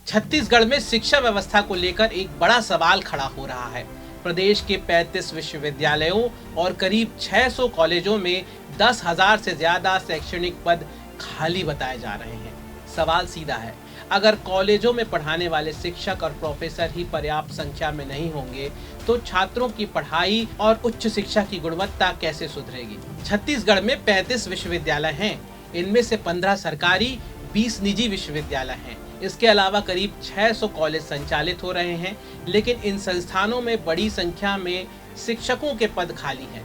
छत्तीसगढ़ में शिक्षा व्यवस्था को लेकर एक बड़ा सवाल खड़ा हो रहा है। प्रदेश के 35 विश्वविद्यालयों और करीब 600 कॉलेजों में 10,000 से ज्यादा शैक्षणिक पद खाली बताए जा रहे हैं। सवाल सीधा है, अगर कॉलेजों में पढ़ाने वाले शिक्षक और प्रोफेसर ही पर्याप्त संख्या में नहीं होंगे तो छात्रों की पढ़ाई और उच्च शिक्षा की गुणवत्ता कैसे सुधरेगी। छत्तीसगढ़ में 35 विश्वविद्यालय हैं। इनमें से 15 सरकारी, 20 निजी विश्वविद्यालय हैं। इसके अलावा करीब 600 कॉलेज संचालित हो रहे हैं, लेकिन इन संस्थानों में बड़ी संख्या में शिक्षकों के पद खाली हैं।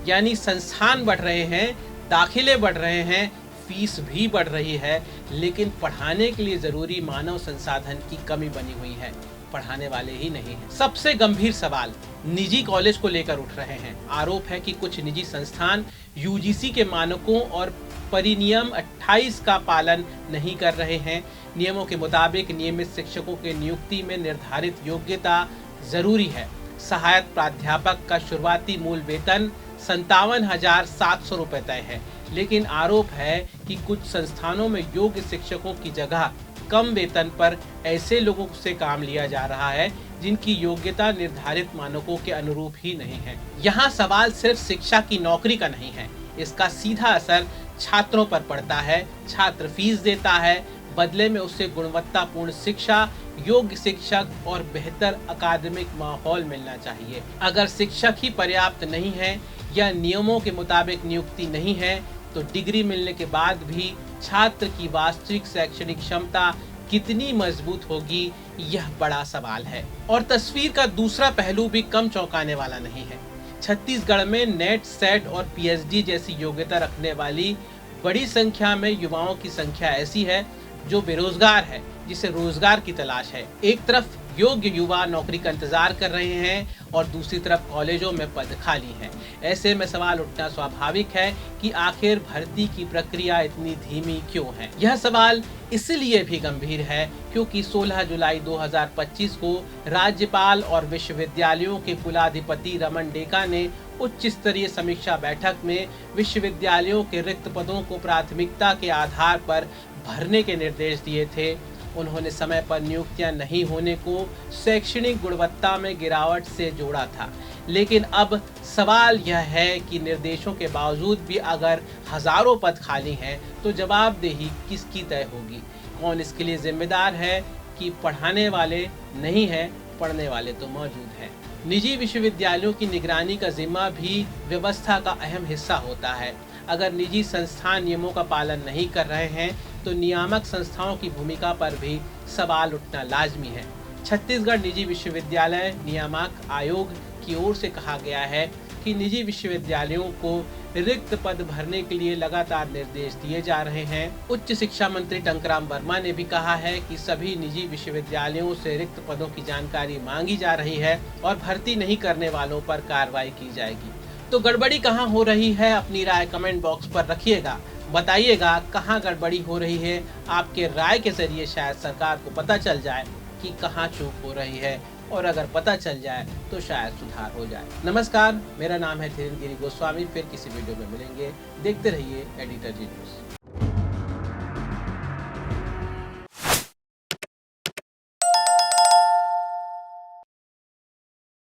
यानी संस्थान बढ़ रहे हैं, दाखिले बढ़ रहे हैं, फीस भी बढ़ रही है, लेकिन पढ़ाने के लिए जरूरी मानव संसाधन की कमी बनी हुई है। पढ़ाने वाले ही नहीं हैं। सबसे गंभीर सवाल निजी कॉलेज को लेकर उठ रहे हैं। आरोप है कि कुछ निजी संस्थान यूजीसी के मानकों और परिनियम 28 का पालन नहीं कर रहे हैं। नियमों के मुताबिक नियमित शिक्षकों के नियुक्ति में निर्धारित योग्यता जरूरी है। सहायक प्राध्यापक का शुरुआती मूल वेतन 57,700 रुपए तय है, लेकिन आरोप है कि कुछ संस्थानों में योग्य शिक्षकों की जगह कम वेतन पर ऐसे लोगों से काम लिया जा रहा है जिनकी योग्यता निर्धारित मानकों के अनुरूप ही नहीं है। यहाँ सवाल सिर्फ शिक्षा की नौकरी का नहीं है, इसका सीधा असर छात्रों पर पड़ता है। छात्र फीस देता है, बदले में उससे गुणवत्तापूर्ण शिक्षा, योग्य शिक्षक और बेहतर अकादमिक माहौल मिलना चाहिए। अगर शिक्षक ही पर्याप्त नहीं है या नियमों के मुताबिक नियुक्ति नहीं है तो डिग्री मिलने के बाद भी छात्र की वास्तविक शैक्षणिक क्षमता कितनी मजबूत होगी, यह बड़ा सवाल है। और तस्वीर का दूसरा पहलू भी कम चौंकाने वाला नहीं है। छत्तीसगढ़ में नेट, सेट और पीएचडी जैसी योग्यता रखने वाली बड़ी संख्या में युवाओं की संख्या ऐसी है जो बेरोजगार है, जिसे रोजगार की तलाश है। एक तरफ योग्य युवा नौकरी का इंतजार कर रहे हैं और दूसरी तरफ कॉलेजों में पद खाली हैं। ऐसे में सवाल उठना स्वाभाविक है कि आखिर भर्ती की प्रक्रिया इतनी धीमी क्यों है। यह सवाल इसलिए भी गंभीर है क्योंकि 16 जुलाई 2025 को राज्यपाल और विश्वविद्यालयों के कुलाधिपति रमन डेका ने उच्च स्तरीय समीक्षा बैठक में विश्वविद्यालयों के रिक्त पदों को प्राथमिकता के आधार पर भरने के निर्देश दिए थे। उन्होंने समय पर नियुक्तियां नहीं होने को शैक्षणिक गुणवत्ता में गिरावट से जोड़ा था, लेकिन अब सवाल यह है कि निर्देशों के बावजूद भी अगर हजारों पद खाली हैं तो जवाबदेही किसकी तय होगी। कौन इसके लिए जिम्मेदार है कि पढ़ाने वाले नहीं हैं, पढ़ने वाले तो मौजूद हैं। निजी विश्वविद्यालयों की निगरानी का जिम्मा भी व्यवस्था का अहम हिस्सा होता है। अगर निजी संस्थान नियमों का पालन नहीं कर रहे हैं तो नियामक संस्थाओं की भूमिका पर भी सवाल उठना लाजमी है। छत्तीसगढ़ निजी विश्वविद्यालय नियामक आयोग की ओर से कहा गया है कि निजी विश्वविद्यालयों को रिक्त पद भरने के लिए लगातार निर्देश दिए जा रहे हैं। उच्च शिक्षा मंत्री टंकराम वर्मा ने भी कहा है कि सभी निजी विश्वविद्यालयों से रिक्त पदों की जानकारी मांगी जा रही है और भर्ती नहीं करने वालों पर कार्रवाई की जाएगी। तो गड़बड़ी कहाँ हो रही है, अपनी राय कमेंट बॉक्स पर रखिएगा। बताइएगा कहाँ गड़बड़ी हो रही है। आपके राय के जरिए शायद सरकार को पता चल जाए कि कहाँ चूक हो रही है, और अगर पता चल जाए तो शायद सुधार हो जाए। नमस्कार, मेरा नाम है धीरेन्द्र गिरी गोस्वामी। फिर किसी वीडियो में मिलेंगे। देखते रहिए एडिटर जी न्यूज़।